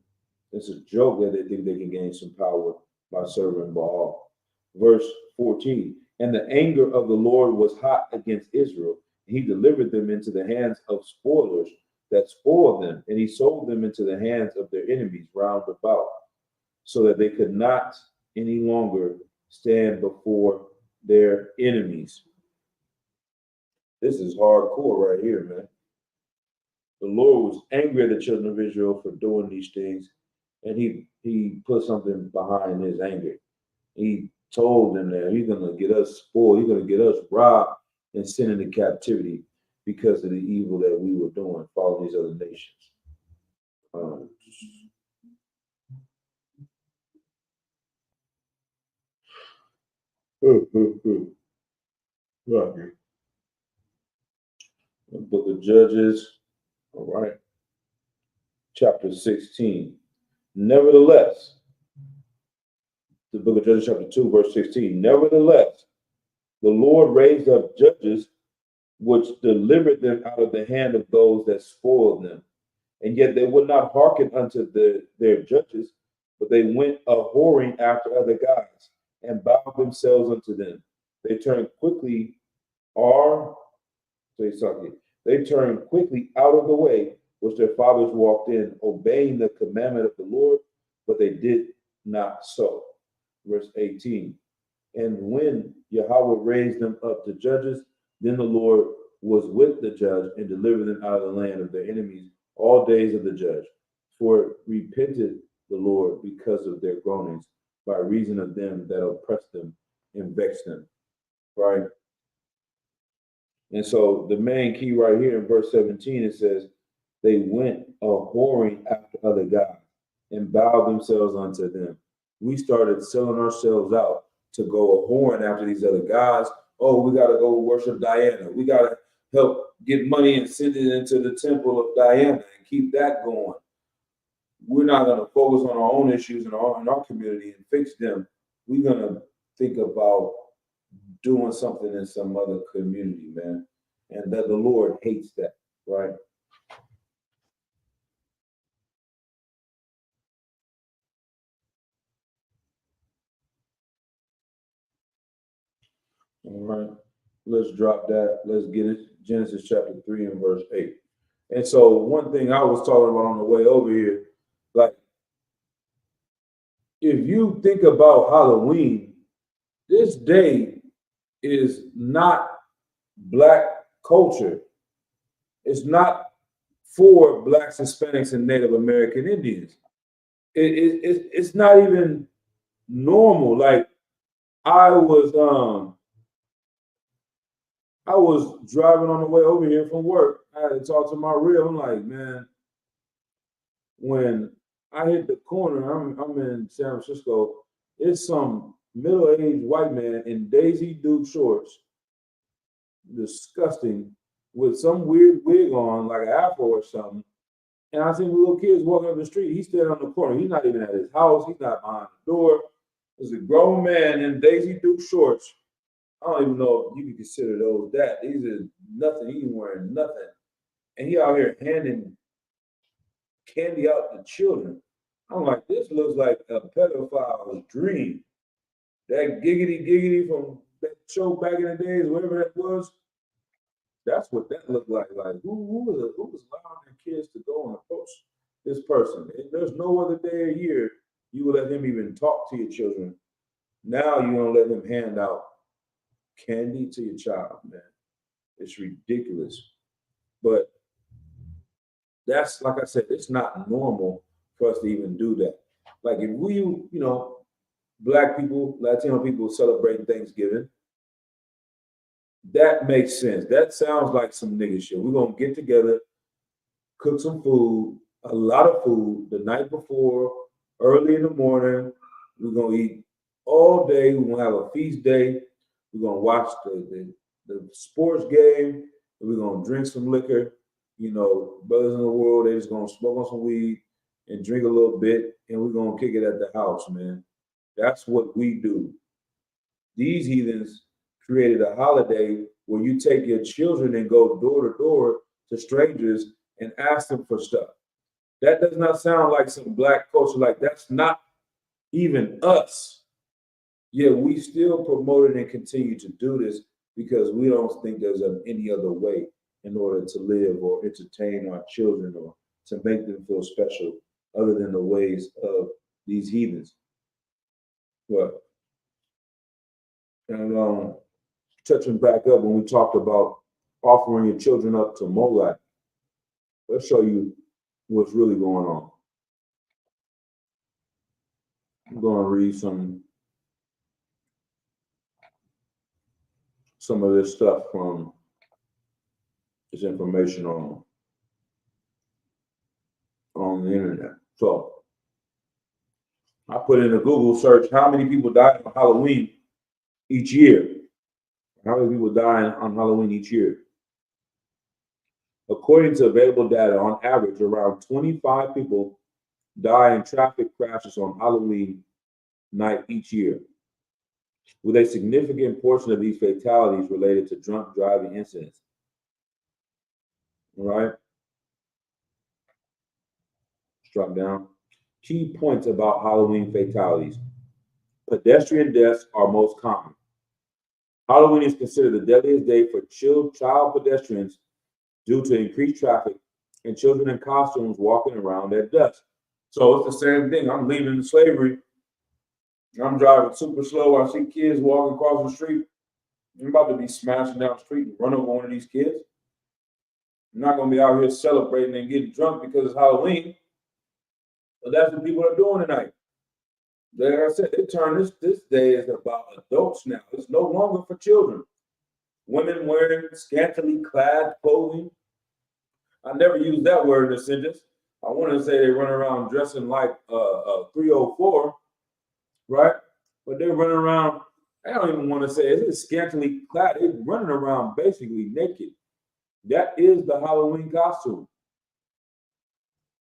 It's a joke that they think they can gain some power by serving Baal. Verse 14, and the anger of the Lord was hot against Israel. He delivered them into the hands of spoilers that spoiled them, and he sold them into the hands of their enemies round about, so that they could not any longer stand before their enemies. This is hardcore right here, man. The Lord was angry at the children of Israel for doing these things, and he put something behind his anger. He told them that he's going to get us spoiled, he's going to get us robbed and sent into captivity because of the evil that we were doing, following these other nations. Right. The book of Judges, all right, chapter 16. Nevertheless, the book of Judges, chapter 2, verse 16. Nevertheless, the Lord raised up judges which delivered them out of the hand of those that spoiled them. And yet they would not hearken unto their judges, but they went a whoring after other gods and bowed themselves unto them. They turned quickly, they turned quickly out of the way which their fathers walked in, obeying the commandment of the Lord, but they did not so. Verse 18. And when Yahweh raised them up to judges, then the Lord was with the judge and delivered them out of the land of their enemies all days of the judge. For it repented the Lord because of their groanings, by reason of them that oppressed them and vexed them. Right? And so the main key right here in verse 17, it says, they went a whoring after other gods and bowed themselves unto them. We started selling ourselves out to go a whoring after these other gods. Oh, we got to go worship Diana. We got to help get money and send it into the temple of Diana and keep that going. We're not going to focus on our own issues in our community and fix them. We're going to think about doing something in some other community, man. And that the Lord hates that, right? All right. Let's drop that. Let's get it. Genesis chapter 3 and verse 8. And so one thing I was talking about on the way over here, like if you think about Halloween, this day is not Black culture. It's not for Blacks, Hispanics, and Native American Indians. It's not even normal. Like I was I was driving on the way over here from work. I had to talk to my real. I'm like, man, when I hit the corner, I'm in San Francisco. It's some middle-aged white man in Daisy Duke shorts, disgusting, with some weird wig on, like an afro or something. And I seen the little kids walking up the street. He's standing on the corner. He's not even at his house. He's not behind the door. There's a grown man in Daisy Duke shorts. I don't even know if you can consider those that. These are nothing. He ain't wearing nothing. And he out here handing candy out to children. I'm like, this looks like a pedophile's dream. That giggity giggity from that show back in the days, whatever that was, that's what that looked like. Like, who was allowing their kids to go and approach this person? And there's no other day a year you would let him even talk to your children. Now you don't let him hand out candy to your child, man. It's ridiculous. But that's, like I said, it's not normal for us to even do that. Like if we, Black people, Latino people celebrating Thanksgiving, that makes sense. That sounds like some nigga shit. We're gonna get together, cook some food, a lot of food the night before, early in the morning. We're gonna eat all day. We're gonna have a feast day. We're gonna watch the sports game. We're gonna drink some liquor. Brothers in the world, they just gonna smoke on some weed and drink a little bit, and we're gonna kick it at the house, man. That's what we do. These heathens created a holiday where you take your children and go door to door to strangers and ask them for stuff. That does not sound like some Black culture. Like that's not even us. Yet we still promote it and continue to do this because we don't think there's any other way in order to live or entertain our children or to make them feel special other than the ways of these heathens. But and touching back up when we talked about offering your children up to Moloch, let's show you what's really going on. I'm going to read some of this stuff from this information on the internet. So I put in a Google search, how many people die on Halloween each year? How many people die on Halloween each year? According to available data, on average, around 25 people die in traffic crashes on Halloween night each year, with a significant portion of these fatalities related to drunk driving incidents. All right? Drop down. Key points about Halloween fatalities. Pedestrian deaths are most common. Halloween is considered the deadliest day for child pedestrians due to increased traffic and children in costumes walking around at dusk. So it's the same thing. I'm leaving slavery. I'm driving super slow. I see kids walking across the street. I'm about to be smashing down the street and run over one of these kids. I'm not going to be out here celebrating and getting drunk because it's Halloween. But that's what people are doing tonight. Like I said, they turn this day is about adults now. It's no longer for children. Women wearing scantily clad clothing. I never use that word in a sentence. I want to say they run around dressing like 304, right? But they're running around. I don't even want to say it's scantily clad. They're running around basically naked. That is the Halloween costume.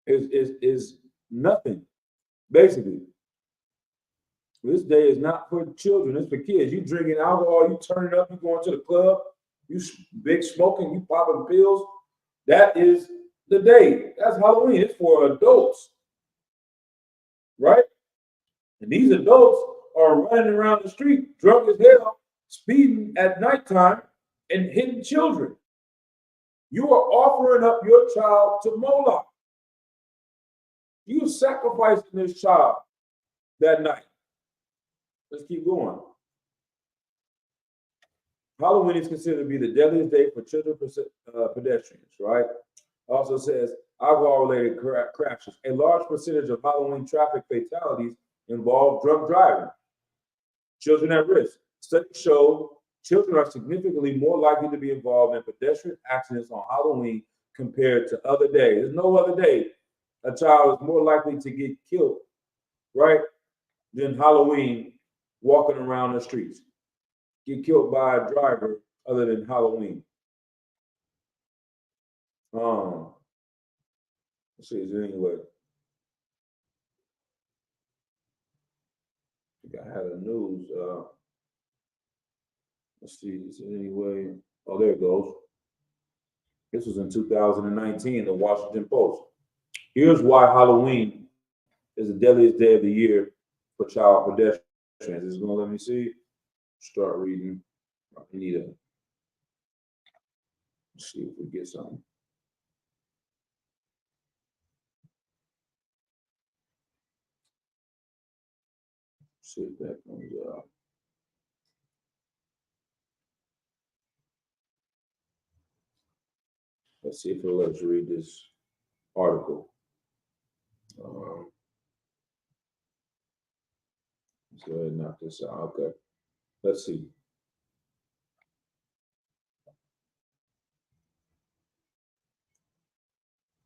Is nothing, basically. This day is not for children. It's for kids. You drinking alcohol, you turning up, you going to the club, you big smoking, you popping pills. That is the day. That's Halloween. It's for adults, right? And these adults are running around the street drunk as hell, speeding at nighttime and hitting children. You are offering up your child to Moloch. You sacrificing this child that night. Let's keep going. Halloween is considered to be the deadliest day for children pedestrians, right? Also says alcohol-related crashes. A large percentage of Halloween traffic fatalities involve drunk driving. Children at risk. Studies show children are significantly more likely to be involved in pedestrian accidents on Halloween compared to other days. There's no other day a child is more likely to get killed, right, than Halloween walking around the streets. Get killed by a driver other than Halloween. Um, let's see, is there any way? I think I had a news. Let's see, is there any way? Oh, there it goes. This was in 2019, the Washington Post. Here's why Halloween is the deadliest day of the year for child pedestrians. It's going to let me see. Start reading. I need a. Let's see if we get something. See if that comes out. Let's see if it'll let us read this article. Let's go ahead and knock this out. Okay. Let's see.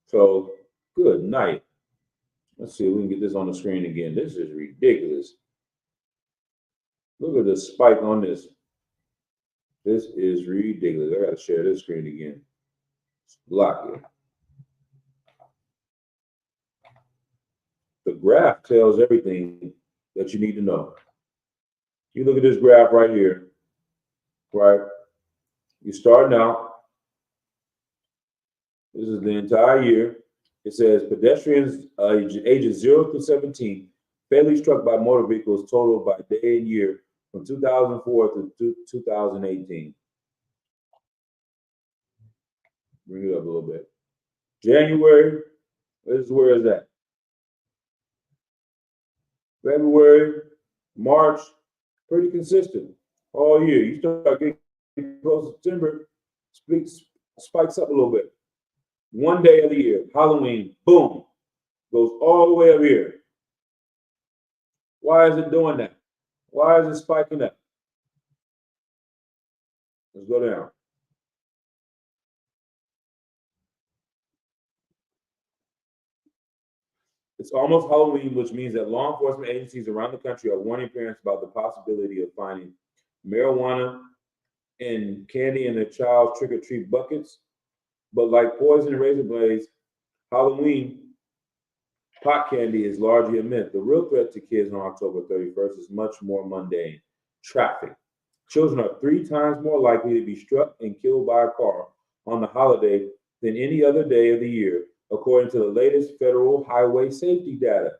So, good night. Let's see if we can get this on the screen again. This is ridiculous. Look at the spike on this. This is ridiculous. I got to share this screen again. Block it. The graph tells everything that you need to know. You look at this graph right here, right? You're starting out. This is the entire year. It says pedestrians ages 0 to 17 fatally struck by motor vehicles total by day and year from 2004 to 2018. Bring it up a little bit. January, this is where it's at. February, March, pretty consistent all year. You start getting close to September, spikes up a little bit. One day of the year, Halloween, boom, goes all the way up here. Why is it doing that? Why is it spiking up? Let's go down. It's almost Halloween, which means that law enforcement agencies around the country are warning parents about the possibility of finding marijuana and candy in their child's trick-or-treat buckets. But like poison and razor blades, Halloween pot candy is largely a myth. The real threat to kids on October 31st is much more mundane: traffic. Children are 3 times more likely to be struck and killed by a car on the holiday than any other day of the year, according to the latest federal highway safety data.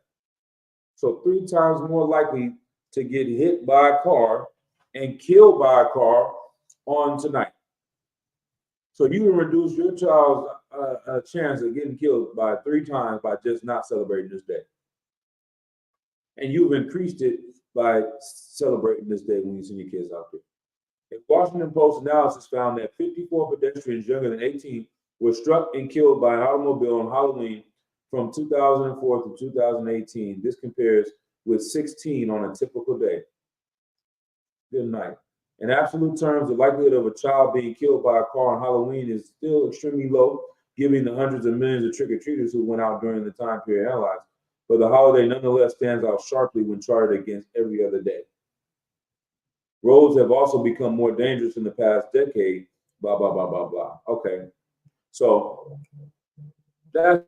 So 3 times more likely to get hit by a car and killed by a car on tonight. So you can reduce your child's chance of getting killed by 3 times by just not celebrating this day. And you've increased it by celebrating this day when you send your kids out there. A Washington Post analysis found that 54 pedestrians younger than 18 were struck and killed by an automobile on Halloween from 2004 to 2018. This compares with 16 on a typical day. Good night. In absolute terms, the likelihood of a child being killed by a car on Halloween is still extremely low, given the hundreds of millions of trick-or-treaters who went out during the time period analyzed. But the holiday nonetheless stands out sharply when charted against every other day. Roads have also become more dangerous in the past decade, blah, blah, blah, blah, blah. Okay, so that's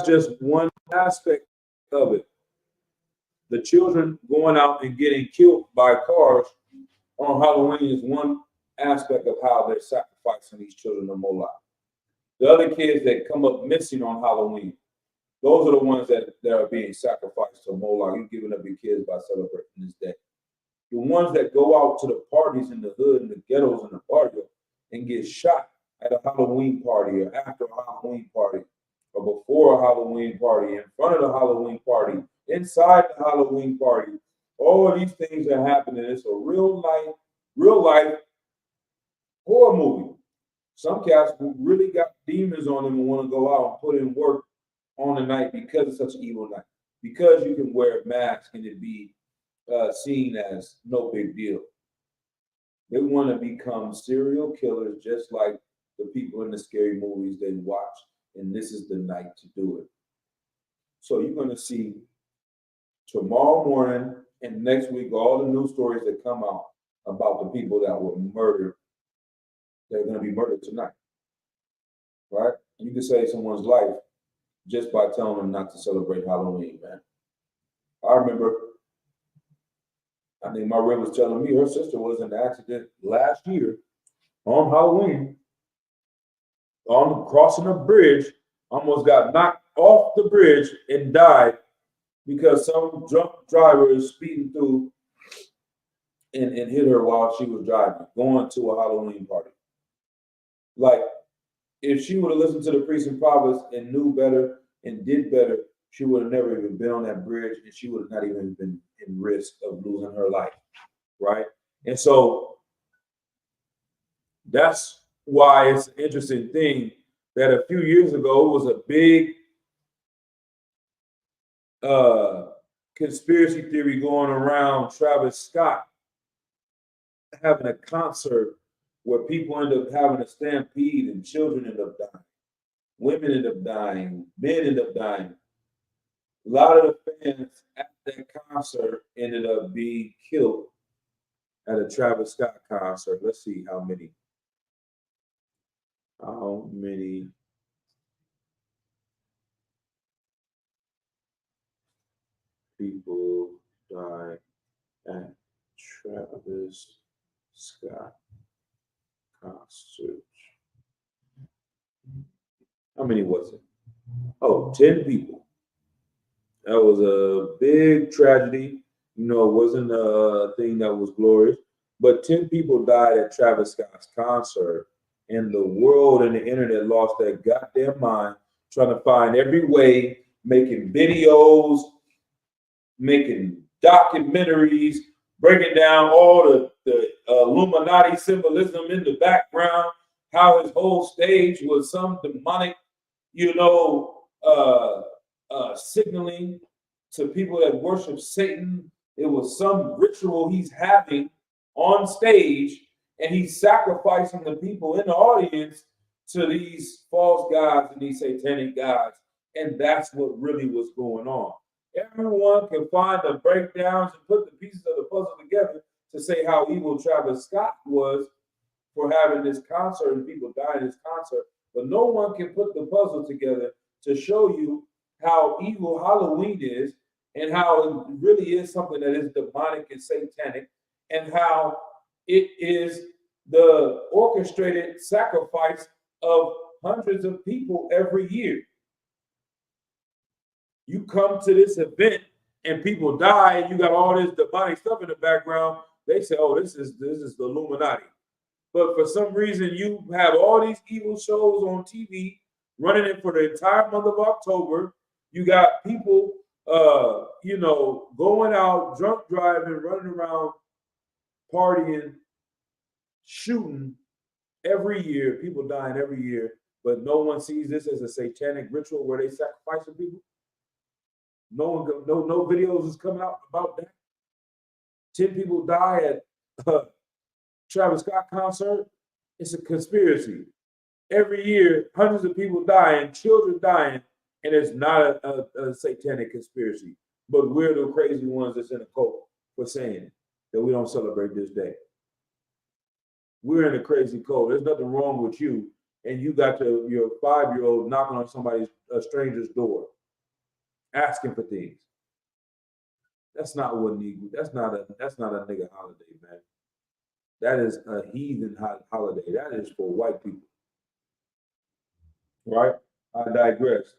just one aspect of it. The children going out and getting killed by cars on Halloween is one aspect of how they're sacrificing these children to Moloch. The other kids that come up missing on Halloween, those are the ones that are being sacrificed to Moloch. You're giving up your kids by celebrating this day. The ones that go out to the parties in the hood and the ghettos and the barrio and get shot at a Halloween party or after a Halloween party or before a Halloween party, in front of the Halloween party, inside the Halloween party. All of these things are happening. It's a real life horror movie. Some cats who really got demons on them and want to go out and put in work on the night because it's such an evil night. Because you can wear a mask and it be seen as no big deal. They want to become serial killers just like the people in the scary movies they watch, and this is the night to do it. So you're going to see tomorrow morning and next week all the news stories that come out about the people that were murdered. They're going to be murdered tonight, right? You can save someone's life just by telling them not to celebrate Halloween, man. I remember, I think my rib was telling me her sister was in an accident last year on Halloween, on crossing a bridge, almost got knocked off the bridge and died because some drunk driver is speeding through and hit her while she was driving, going to a Halloween party. Like, if she would have listened to the priests and prophets and knew better and did better, she would have never even been on that bridge and she would have not even been in risk of losing her life, right? And so that's why it's an interesting thing that a few years ago was a big conspiracy theory going around Travis Scott having a concert where people end up having a stampede and children end up dying, women end up dying, men end up dying. A lot of the fans at that concert ended up being killed at a Travis Scott concert. Let's see how many. How many people died at Travis Scott concert? How many was it? Oh, 10 people. That was a big tragedy. You know, it wasn't a thing that was glorious, but 10 people died at Travis Scott's concert, and the world and the internet lost their goddamn mind trying to find every way, making videos, making documentaries, breaking down all the Illuminati symbolism in the background, how his whole stage was some demonic, you know, signaling to people that worship Satan. It was some ritual he's having on stage, and he's sacrificing the people in the audience to these false gods and these satanic gods. And that's what really was going on. Everyone can find the breakdowns and put the pieces of the puzzle together to say how evil Travis Scott was for having this concert and people dying in this concert. But no one can put the puzzle together to show you how evil Halloween is and how it really is something that is demonic and satanic, and how it is the orchestrated sacrifice of hundreds of people every year. You come to this event and people die, and you got all this demonic stuff in the background. They say, "Oh, this is the Illuminati." But for some reason, you have all these evil shows on TV running it for the entire month of October. You got people, going out drunk driving, running around, partying, shooting every year. People dying every year, but no one sees this as a satanic ritual where they sacrificing people. No videos is coming out about that. 10 people die at Travis Scott concert. It's a conspiracy. Every year, hundreds of people dying, children dying, and it's not a satanic conspiracy. But we're the crazy ones that's in a cult for saying that we don't celebrate this day. We're in a crazy cult. There's nothing wrong with you, and you got your 5-year-old knocking on a stranger's door, asking for things. That's not what need. That's not a nigga holiday, man. That is a heathen holiday. That is for white people. Right? I digress.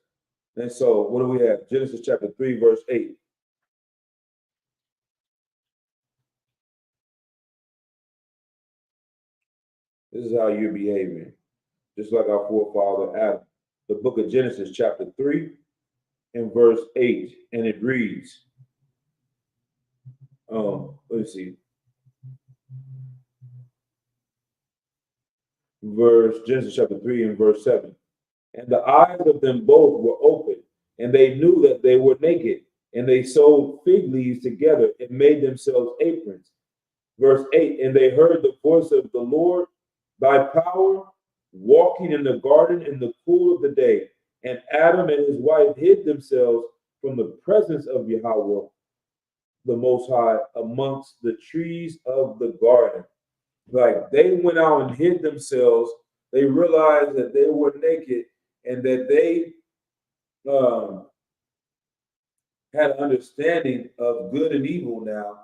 And so, what do we have? Genesis chapter 3, verse 8. This is how you're behaving, just like our forefather Adam. The book of Genesis, chapter 3, and verse 8. And it reads, let's see. Genesis chapter 3 and verse 7. And the eyes of them both were open, and they knew that they were naked, and they sewed fig leaves together and made themselves aprons. Verse 8, and they heard the voice of the Lord by power, walking in the garden in the cool of the day. And Adam and his wife hid themselves from the presence of Yahweh, the Most High, amongst the trees of the garden. Like they went out and hid themselves. They realized that they were naked and that they um, had an understanding of good and evil now.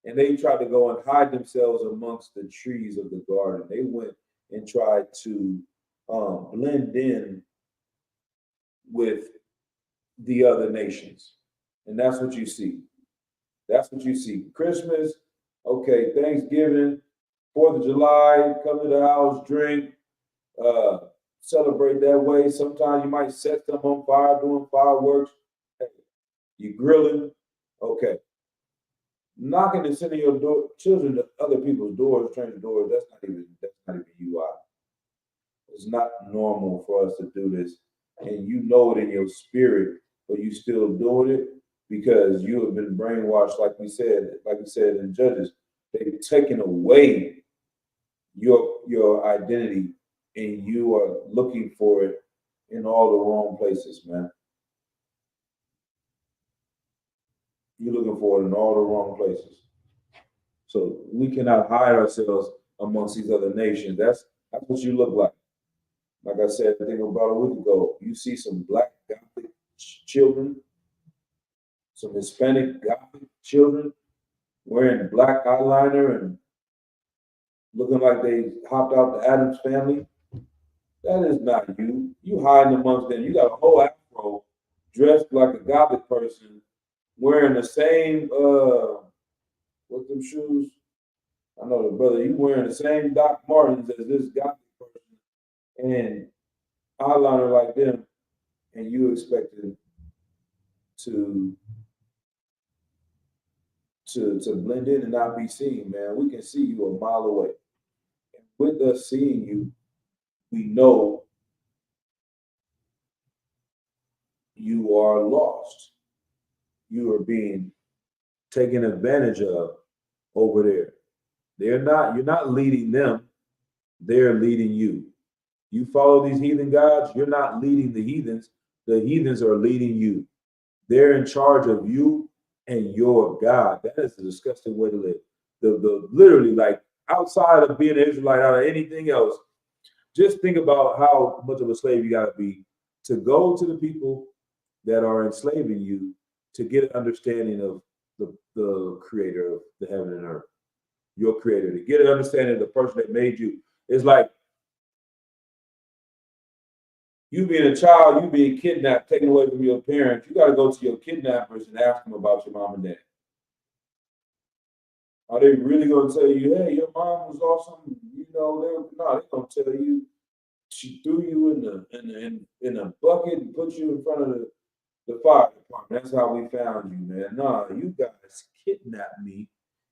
And they tried to go and hide themselves amongst the trees of the garden. They went and tried to blend in with the other nations. And that's what you see. That's what you see. Christmas, okay, Thanksgiving, 4th of July, come to the house, drink, celebrate that way. Sometimes you might set them on fire doing fireworks. Hey, you grilling, okay. Knocking and sending your children to other people's doors, strange doors, that's not even UI. It's not normal for us to do this. And you know it in your spirit, but you still doing it because you have been brainwashed, like we said in Judges. They've taken away your identity and you are looking for it in all the wrong places, man. You're looking for it in all the wrong places. So we cannot hide ourselves amongst these other nations. That's what you look like. Like I said, I think about a week ago, you see some black Gothic children, some Hispanic Gothic children wearing black eyeliner and looking like they hopped out the Addams family. That is not you. You hiding amongst them. You got a whole afro, dressed like a Gothic person, wearing the same what them shoes? I know the brother, you wearing the same Doc Martens as this Gothic person and eyeliner like them, and you expected to blend in and not be seen, man. We can see you a mile away. And with us seeing you, we know you are lost. You are being taken advantage of over there. You're not leading them, they're leading you. You follow these heathen gods, you're not leading the heathens are leading you. They're in charge of you and your God. That is a disgusting way to live. The literally, like, outside of being an Israelite, out of anything else, just think about how much of a slave you got to be to go to the people that are enslaving you to get an understanding of the creator of the heaven and earth, your creator, to get an understanding of the person that made you. It's like you being a child, you being kidnapped, taken away from your parents. You got to go to your kidnappers and ask them about your mom and dad. Are they really going to tell you, hey, your mom was awesome? You know, they're going to tell you she threw you in a bucket and put you in front of the fire department. That's how we found you, man. Nah, you guys kidnapped me,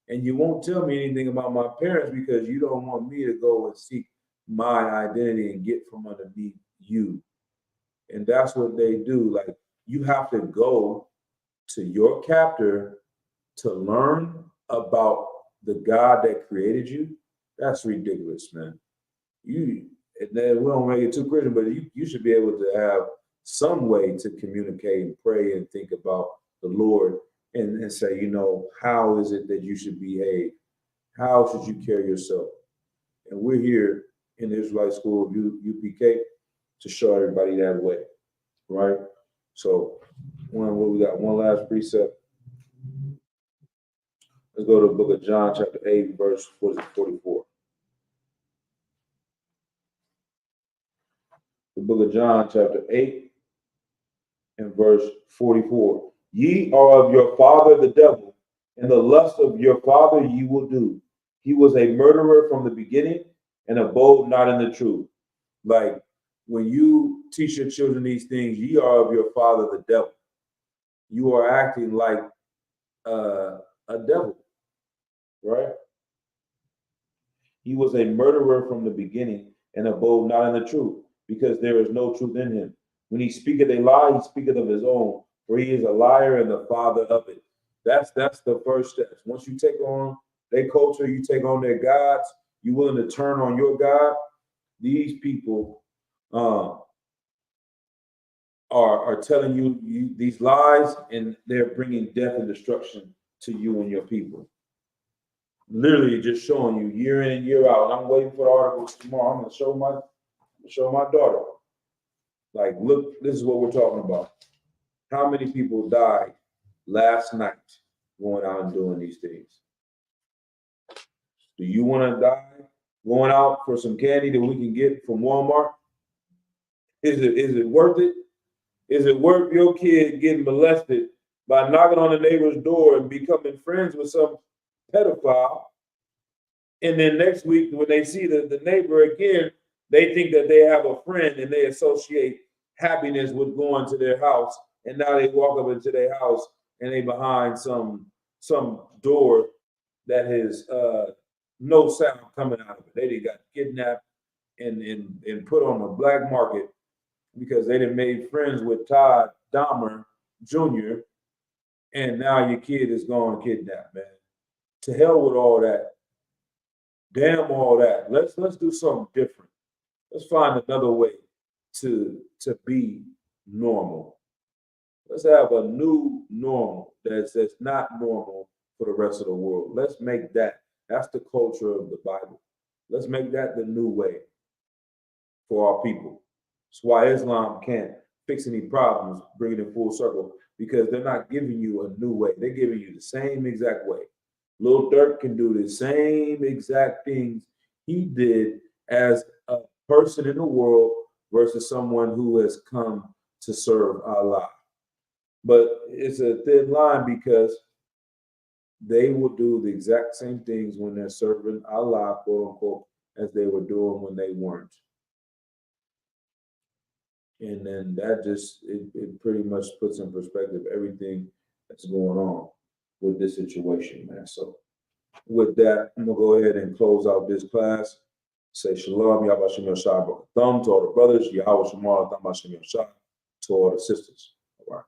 and you won't tell me anything about my parents because you don't want me to go and seek my identity and get from underneath you. And that's what they do. Like, you have to go to your captor to learn about the God that created you. That's ridiculous, man. And then we don't make it too Christian, but you should be able to have some way to communicate and pray and think about the Lord and say, you know, how is it that you should behave? How should you carry yourself? And we're here in the Israelite School of UPK to show everybody that way, right? So, what we got? One last precept. Let's go to the book of John, chapter 8, verse 44. The book of John, chapter 8, and verse 44. Ye are of your father the devil, and the lust of your father ye will do. He was a murderer from the beginning and abode not in the truth. Like, when you teach your children these things, ye are of your father the devil. You are acting like a devil, right? He was a murderer from the beginning and abode not in the truth, because there is no truth in him. When he speaketh a lie, he speaketh of his own, for he is a liar and the father of it. That's the first step. Once you take on their culture, you take on their gods, you willing to turn on your God, these people are telling you these lies, and they're bringing death and destruction to you and your people. Literally just showing you year in and year out. And I'm waiting for the articles tomorrow. I'm gonna show my daughter. Like, look, this is what we're talking about. How many people died last night going out and doing these things? Do you want to die going out for some candy that we can get from Walmart? Is it worth it? Is it worth your kid getting molested by knocking on the neighbor's door and becoming friends with some pedophile? And then next week, when they see the neighbor again, they think that they have a friend and they associate happiness with going to their house. And now they walk up into their house and they behind some door that has no sound coming out of it. They got kidnapped and put on the black market because they done made friends with Todd Dahmer Jr. And now your kid is gone kidnapped, man. To hell with all that. Damn all that. Let's do something different. Let's find another way to be normal. Let's have a new normal that's not normal for the rest of the world. Let's make that. That's the culture of the Bible. Let's make that the new way for our people. That's why Islam can't fix any problems, bring it in full circle, because they're not giving you a new way. They're giving you the same exact way. Lil Durk can do the same exact things he did as a person in the world versus someone who has come to serve Allah. But it's a thin line because they will do the exact same things when they're serving Allah, quote unquote, as they were doing when they weren't. And then that just, it pretty much puts in perspective everything that's going on with this situation, man. So with that, I'm gonna go ahead and close out this class. Say shalom, Yahweh Shem Yashai, thumb to all the brothers, Yahweh Shem Thumb to all the sisters. All right.